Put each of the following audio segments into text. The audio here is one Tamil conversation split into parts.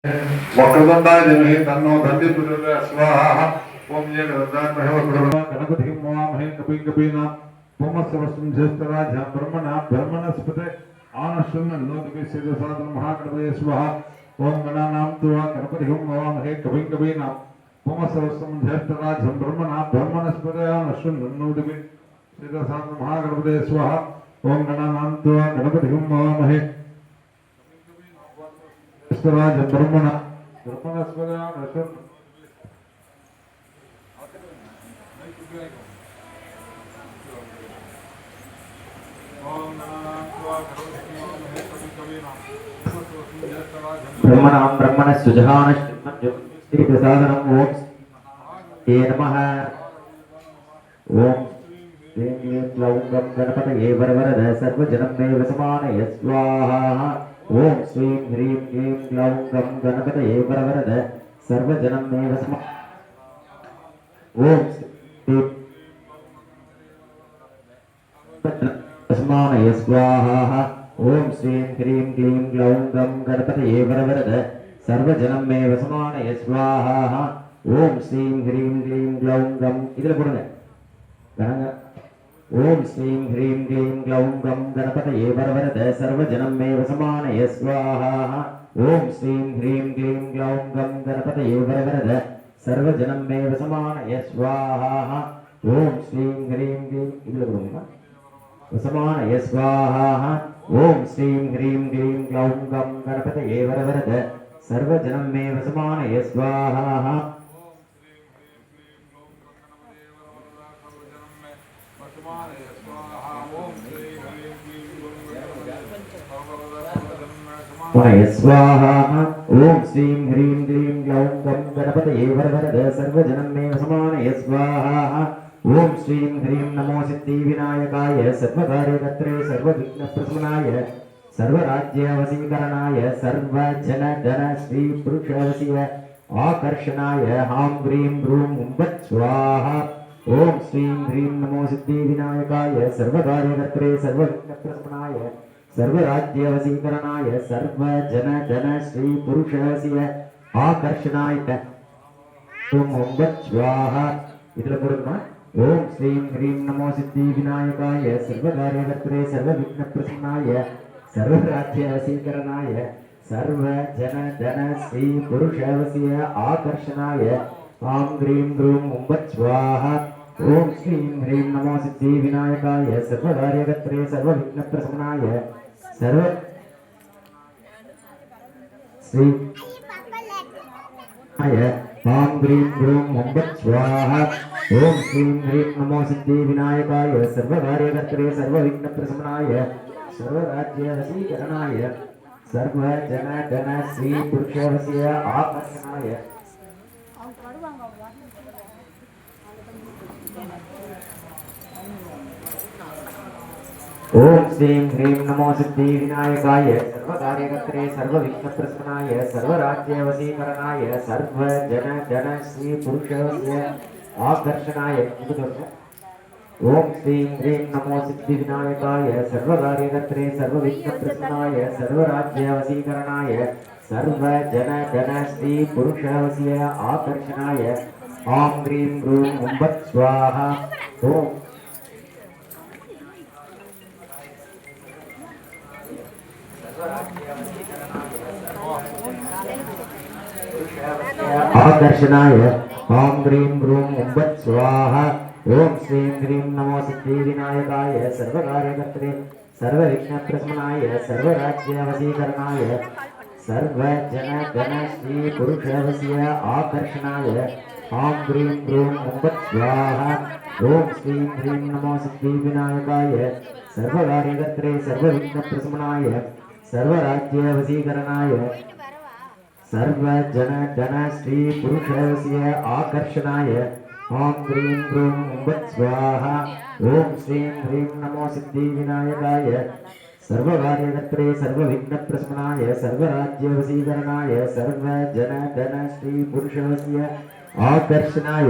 वक्रतुंडाय धीमहि तन्नो दन्ति प्रचोदयात् स्वाहा। ओम ये गणपतिं नमामहे कपिं कपीनां पुमस्सवस्तं ज्येष्ठराजः ब्रह्मणस्पते आनश्वन्नोदकेशेदसादनं महागणपतये स्वाहा। ओम गणानां त्वा गणपतिं नमामहे कपिं कपीनां पुमस्सवस्तं ज्येष्ठराजः ब्रह्मणस्पते आनश्वन्नोदकेशेदसादनं महागणपतये स्वाहा। ओम गणानां त्वा गणपतिं नमामहे राज ब्रह्मण ब्रह्मणां ब्रह्मण सुजहान प्रसादनम ओम हे नमः। ओम श्रीं क्लौं गणपतये वरवरद सर्वजनं मे वसमानय स्वाहा। ओम श्रीं ह्रीं क्लीं क्लौं गणपतये वरवरद सर्वजनं मे वसमानय। ओम वसमानय स्वाहा। ओम श्रीं ह्रीं क्लीं क्लौं गणपतये वरवरद सर्वजनं मे वसमानय स्वाहा। ओम श्रीं ह्रीं क्लीं क्लौं इधर बोलना ओम श्रीं ह्रीं क्लीं क्लौं गणपतये वरवरद सर्वजनं मे वसमानय स्वाहा। ओम श्रीं ह्रीं क्लीं क्लौं गणपतये वरवरद सर्वजनं मे वसमानय स्वाहा। ओम श्रीं ह्रीं क्लीं वसमानय स्वाहा। ओम श्रीं ह्रीं क्लीं क्लौं गणपतये वरवरद सर्वजनं मे वसमानय स्वाहा। स्वाहा। ओम श्रीं ह्रीं क्लीं क्लौं गणपतये वरवरद सर्वजनं मे वसमानय स्वाहा। ओम श्रीं ह्रीं नमो सिद्धिविनायकाय सर्वकार्यकर्त्रे सर्वविघ्नप्रशमनाय सर्वराज्यवशीकरणाय सर्वजनधन श्री पुरुषवशीय आकर्षणाय हां ह्रीं ब्रूं हुंबत् स्वाहा। ओम श्रीं ह्रीं नमो सिद्धिविनायकाय सर्वकार्यकर्त्रे सर्वविघ्नप्रशमनाय सर्वराज्यवशीकरणाय सर्वजनधन श्री पुरुषवशीय आकर्षणाय ओम हुंबत् स्वाहा। इधर बोलना ओम श्रीं ह्रीं नमो सिद्धिविनायकाय सर्वकार्यकर्त्रे सर्वविघ्नप्रशमनाय सर्वराज्यवशीकरणाय सर्वजनधन श्री पुरुषवशीय आकर्षणाय आं ह्रीं ब्रूं हुंबत् स्वाहा। ओम श्रीं ह्रीं नमो सिद्धिविनायकाय सर्वकार्यकर्त्रे सर्वविघ्नप्रशमनाय सर्व श्री आं ह्रीं ब्रूं हुंबत् स्वाहा। ओम श्रीं ह्रीं नमो सिद्धिविनायकाय सर्वकार्यकर्त्रे सर्वविघ्नप्रशमनाय सर्वराज्यवशीकरणाय सर्वजनधन श्री पुरुषवशीय आकर्षणाय ओम श्रीं ह्रीं नमो सिद्धिविनायकाय सर्वकार्यकर्त्रे सर्वविघ्नप्रशमनाय सर्वराज्यवशीकरणाय सर्वजनधन श्री पुरुषवशीय आकर्षणाय ओम श्रीं ह्रीं नमो सिद्धिविनायकाय सर्वकार्यकर्त्रे सर्वविघ्नप्रशमनाय सर्वराज्यवशीकरणाय सर्वजनधन श्री पुरुषवशीय आकर्षणाय आं ह्रीं ब्रूं हुंबत् स्वाहा। ओम आकर्षणाय आं ह्रीं ब्रूं हुंबत् स्वाहा। ओम श्रीं ह्रीं नमो सिद्धिविनायकाय सर्वकार्यकर्त्रे सर्वविघ्नप्रशमनाय सर्वराज्यवशीकरणाय सर्वजनधन श्री पुरुषवशीय आकर्षणाय आं ह्रीं ब्रूं हुंबत् स्वाहा। ओम श्रीं ह्रीं नमो सिद्धिविनायकाय सर्वकार्यकर्त्रे सर्वविघ्नप्रशमनाय सर्वराज्यवशीकरणाय सर्वजनधन श्री पुरुषवशीय आकर्षणाय आं ह्रीं ब्रूं हुंबत् स्वाहा। ओम श्रीं ह्रीं नमो सिद्धिविनायकाय सर्वकार्यकर्त्रे सर्वविघ्नप्रशमनाय सर्वराज्यवशीकरणाय सर्वजनधन श्री पुरुषवशीय आकर्षणाय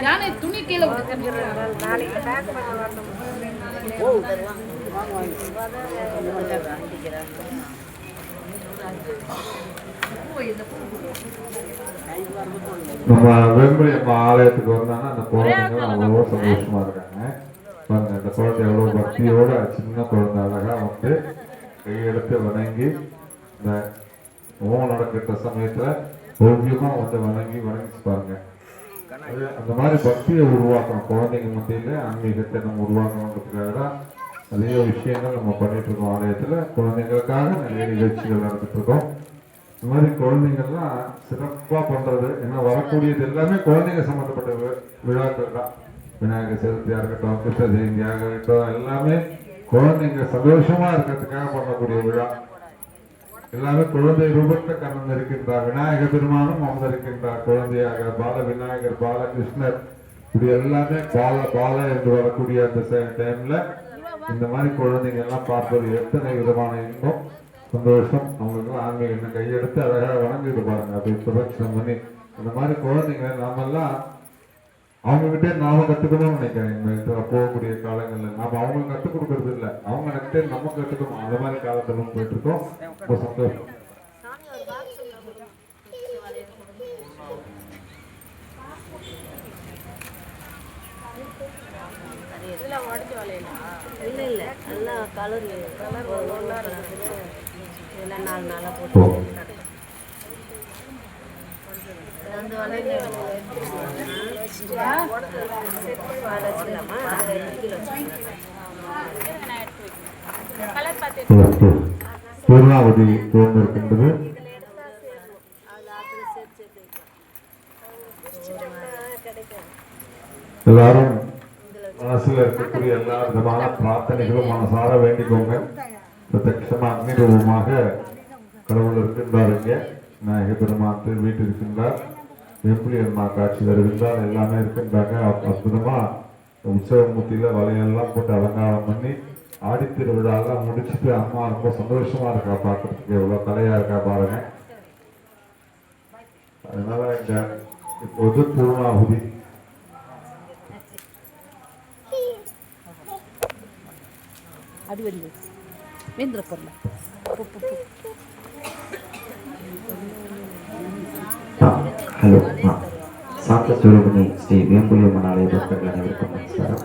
யானை துணி கீழே நாளைக்கு பேக் பண்ண வரணும். நம்ம வேம்புலி அம்மா ஆலயத்துக்கு வந்தாங்கன்னா அந்த குழந்தைங்க அவ்வளோ சந்தோஷமா இருக்காங்க. பாருங்க இந்த குழந்தை எவ்வளோ பக்தியோட சின்ன குழந்தை அழகா வந்து கையெடுத்து வணங்கி இந்த ஹோமம் நடக்கிற சமயத்துல ஓவியமா வந்து வணங்கி பாருங்க. அந்த மாதிரி பக்தியை உருவாக்கணும் குழந்தைங்க மத்தியில ஆன்மீகத்தை நம்ம உருவாக்கணுன்றதுக்காக தான் நிறைய விஷயங்கள் நம்ம பண்ணிட்டு இருக்கோம். ஆலயத்துல குழந்தைங்களுக்காக நிறைய நிகழ்ச்சிகள் நடத்திட்டு இருக்கோம். இந்த மாதிரி குழந்தைங்கள்லாம் சிறப்பா பண்றது ஏன்னா வரக்கூடியது எல்லாமே குழந்தைங்க சம்பந்தப்பட்ட விழாக்கள் தான். விநாயகர் சதுர்த்தியா இருக்கட்டும், கிருஷ்ண ஜெயந்தியாக இருக்கட்டும், எல்லாமே குழந்தைங்க சந்தோஷமா இருக்கிறதுக்காக பண்ணக்கூடிய விழா. எல்லாமே குழந்தை ரூபத்துல கண்ணன் இருக்கின்றார். விநாயகர் பெருமானும் அமர்ந்திருக்கின்றார் குழந்தையாக. பால விநாயகர், பாலகிருஷ்ணர், இப்படி எல்லாமே பால என்று வரக்கூடிய அந்த டைம்ல இந்த மாதிரி குழந்தைங்க எல்லாம் பார்ப்பது எத்தனை விதமான இன்பம், சந்தோஷம். அவங்களுக்கு ஆன்மீக என்ன கையெடுத்து அழகாக வணங்கிட்டு பாருங்க. அப்படி பிரதட்சணம் பண்ணி இந்த மாதிரி குழந்தைங்க நாமெல்லாம் அவங்ககிட்டே நாம கத்துக்கணும்னு நினைக்கிறேன். போகக்கூடிய காலங்கள்ல நாம அவங்களுக்கு கத்துக் கொடுக்கறது இல்லை, அவங்க நெக்ஸ்ட் நம்ம கத்துக்கணும். அந்த மாதிரி காலத்துல போயிட்டு இருக்கோம். ரொம்ப சந்தோஷம். இல்ல நல்லா கலர் இதெல்லாம் 4 நாளா போட்டு அந்த பூர்ணாவதி தோன்றிருக்கின்றது. எல்லாரும் மனசுல இருக்கக்கூடிய எல்லா விதமான பிரார்த்தனைகளும் மனசார வேண்டிக்கோங்க. பிரத்யட்சமா அக்னி ரூபமாக கடவுள் இருக்கின்றார். இங்கே விநாயகர் பெருமான் வீட்டு இருக்கின்றார். வேம்புலி அம்மா காட்சி வருகின்றார். எல்லாமே இருக்கின்றாங்க. அற்புதமா உற்சவமூர்த்தியில வலையெல்லாம் போட்டு அலங்காரம் பண்ணி ஆடித்திருவிழாலாம் முடிச்சுட்டு அம்மா ரொம்ப சந்தோஷமா இருக்கா. பார்க்கறதுக்கு எவ்வளவு கலையா இருக்கா பாருங்க. அதனால இந்த இப்போது பூர்ணாகுதி அடிவெள்ளி வேந்திர பொருள் ஹலோ சாந்த சுரூபிணி ஸ்ரீ வேம்புலி அம்மன் ஆலய பக்தர்கள் அனைவருக்கும் நமஸ்காரம்.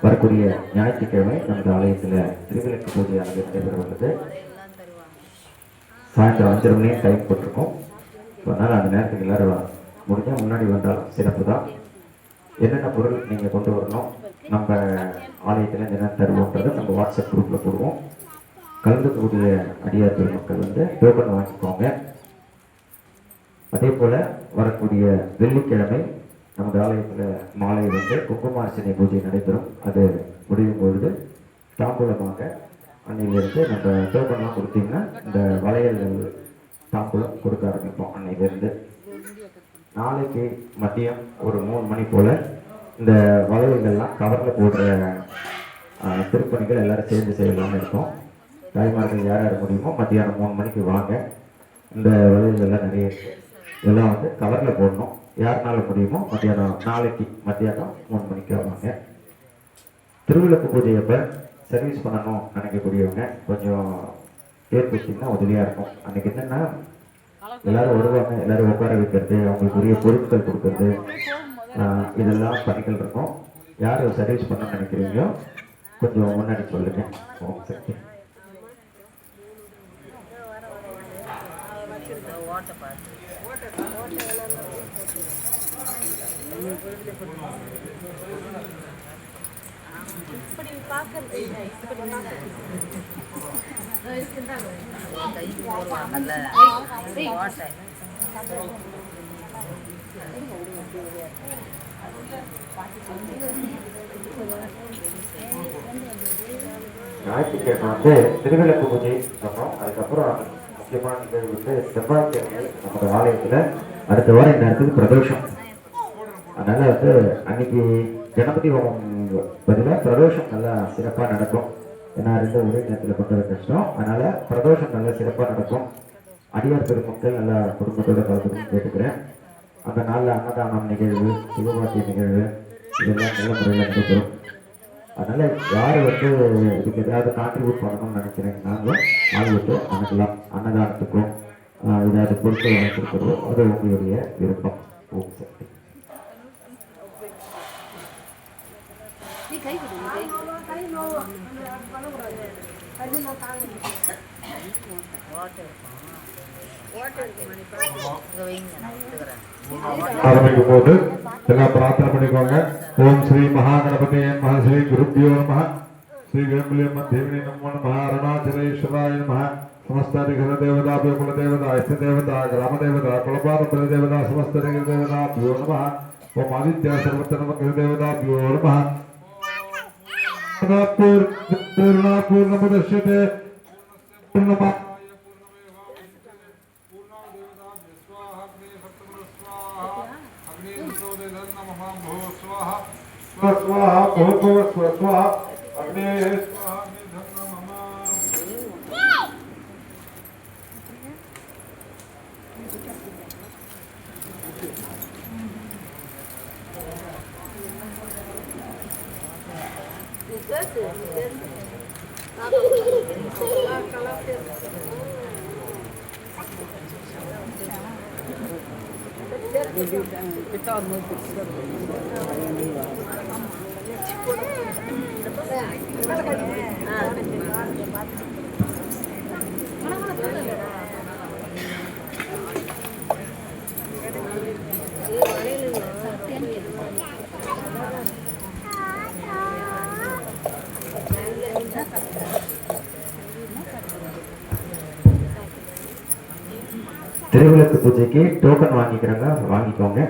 வரக்கூடிய ஞாயிற்றுக்கிழமை நமது ஆலயத்தில் திருவிளக்கு பூஜையானது நடைபெற உள்ளது. சாயந்தரம் 5:30 மணி டைம் போட்டிருக்கோம். அதனால் அந்த நேரத்துக்கு எல்லாரும் முடிஞ்சால் முன்னாடி வந்தால் சிறப்பு தான். என்னென்ன பொருள் நீங்கள் கொண்டு வரணும், நம்ம ஆலயத்தில் என்ன தருவோன்றதை நம்ம வாட்ஸ்அப் குரூப்பில் போடுவோம். கலந்துக்கக்கூடிய அடியார் பெருமக்கள் வந்து டோக்கன் வாங்கிக்கோங்க. அதே போல் வரக்கூடிய வெள்ளிக்கிழமை நமது ஆலயத்தில் மாலை வந்து குங்குமார்ச்சனை பூஜை நடைபெறும். அது முடியும் பொழுது தாம்பூலமாக அன்னையிலிருந்து நம்ம டோக்கன்லாம் கொடுத்தீங்கன்னா இந்த வளையல்கள் தாம்பூலம் கொடுக்க ஆரம்பிப்போம். அன்னையிலிருந்து நாளைக்கு மதியம் ஒரு 3 மணி போல் இந்த வளையல்கள்லாம் கவரில் போடுற திருப்பணிகள் எல்லாரும் சேர்ந்து செய்யலாம்னு இருக்கோம். தாய்மார்கள் யார் யார் முடியுமோ மத்தியானம் 3 மணிக்கு வாங்க. இந்த வளையல்கள்லாம் நிறைய இருக்குது. இதெல்லாம் வந்து கவரில் போடணும். யாருனால முடியுமோ நாளைக்கு மத்தியானம் 3 மணிக்கு வாங்க. திருவிளக்கு பூஜை அப்போ சர்வீஸ் பண்ணணும் நினைக்கக்கூடியவங்க கொஞ்சம் ஏற்படுத்திங்கன்னா உதவியாக இருக்கும். அன்றைக்கி என்னென்னா எல்லாரும் வருவாங்க, எல்லாரும் உட்கார வைக்கிறது, அவங்களுக்கு உரிய பொருட்கள் கொடுக்கறது, இதெல்லாம் பணிகள் இருக்கும். யார் சர்வீஸ் பண்ணணும்னு நினைக்கிறீங்களோ கொஞ்சம் முன்னாடி சொல்லுங்க. ஓம் சக்தி. இப்படி பார்க்கறது ஞாயிற்றுக்கிழமை வந்து திருவிளக்கு பூஜை பண்ணோம். அதுக்கப்புறம் முக்கியமான நிகழ்வு வந்து செவ்வாய்க்கிழமை நமது ஆலயத்தில் அடுத்த வாரம் இந்த இடத்துக்கு பிரதோஷம். அதனால வந்து அன்னைக்கு கணபதி ஹோமம் பதிலாக பிரதோஷம் நல்லா சிறப்பாக நடக்கும். ஏன்னா ரெண்டு ஒரே நேரத்தில் கொண்டு வர கஷ்டம். அதனால பிரதோஷம் நல்லா சிறப்பாக நடக்கும். அடியார் பெருமக்கள் நல்லா குடும்பத்தோட கலந்துக்கணும்னு கேட்டுக்கிறேன். அந்த நாளில் அன்னதானம் நிகழ்வு, சிவபாத்திய நிகழ்வு இதெல்லாம் நல்ல முறையில் நடைபெறும். அதனால யார் இதுக்கு ஏதாவது கான்ட்ரிபியூட் பண்ணணும்னு நினைக்கிறீங்கன்னாலும் ஆளுக்கு அனுப்பலாம். அன்னதானத்துக்கும் ஏதாவது பொருட்கள் வாங்கிக்கிறதோ அது உங்களுடைய விருப்பம். ஓம் சக்தி. நீ கை கொடு, நீ கை ஆரம்பிக்கும் போது எல்லாம் பிரார்த்தனை பண்ணிக்கோங்க. ஓம் ஸ்ரீ மகாகணபதி மகா ஸ்ரீ குருப்பியோ நம ஸ்ரீ வேம்புலியம்ம தேவினி நமோ நம அருணாச்சலேஸ்வராய நம समस्तरिघर देवता कुल देवता इष्ट देवता ग्राम देवता कुलपाल देवता समस्तरिघर देवता भ्यो नमः ओम आदित्य सर्वत्र नमः देवता भ्यो नमः पूर्णमुदच्यते पूर्णमा स्वाहा भूर्भुवः स्वाहा अग्ने स्वाहा திருவிளக்கு பூஜைக்கு டோக்கன் வாங்கிக்கிறாங்க, வாங்கிக்கோங்க.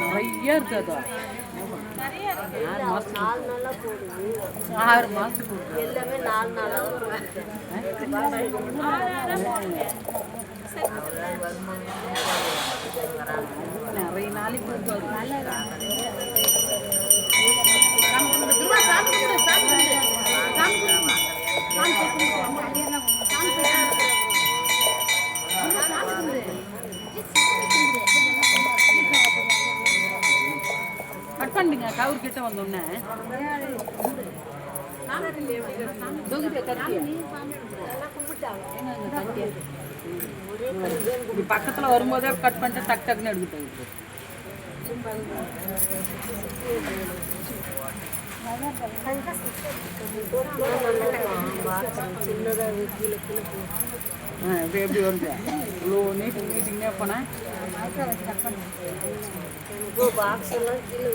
நிறைய இருக்காதா? 4 நாளா போடுது. 6 மாசத்துக்கு எல்லாமே 4 நாளா நிறைய நாளைக்கு கட் பண்ணுங்க. கவுர் கிட்ட வந்தோடனே பக்கத்துல வரும்போதே கட் பண்ணிட்டு டக் டக்குன்னு எடுத்துட்டு எப்படி வருது இவ்வளோ நீட்டு மீட்டிங்கே போனேன். பாக்ஸ் எல்லாம் கீழே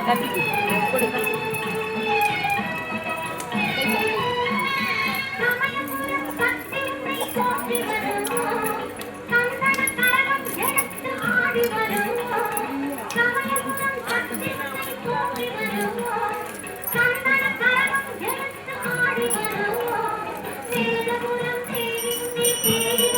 Thank you.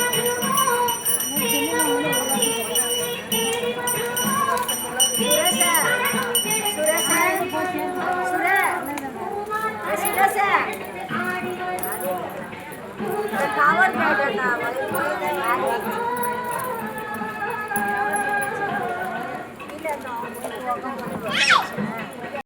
காவர் பேட்டா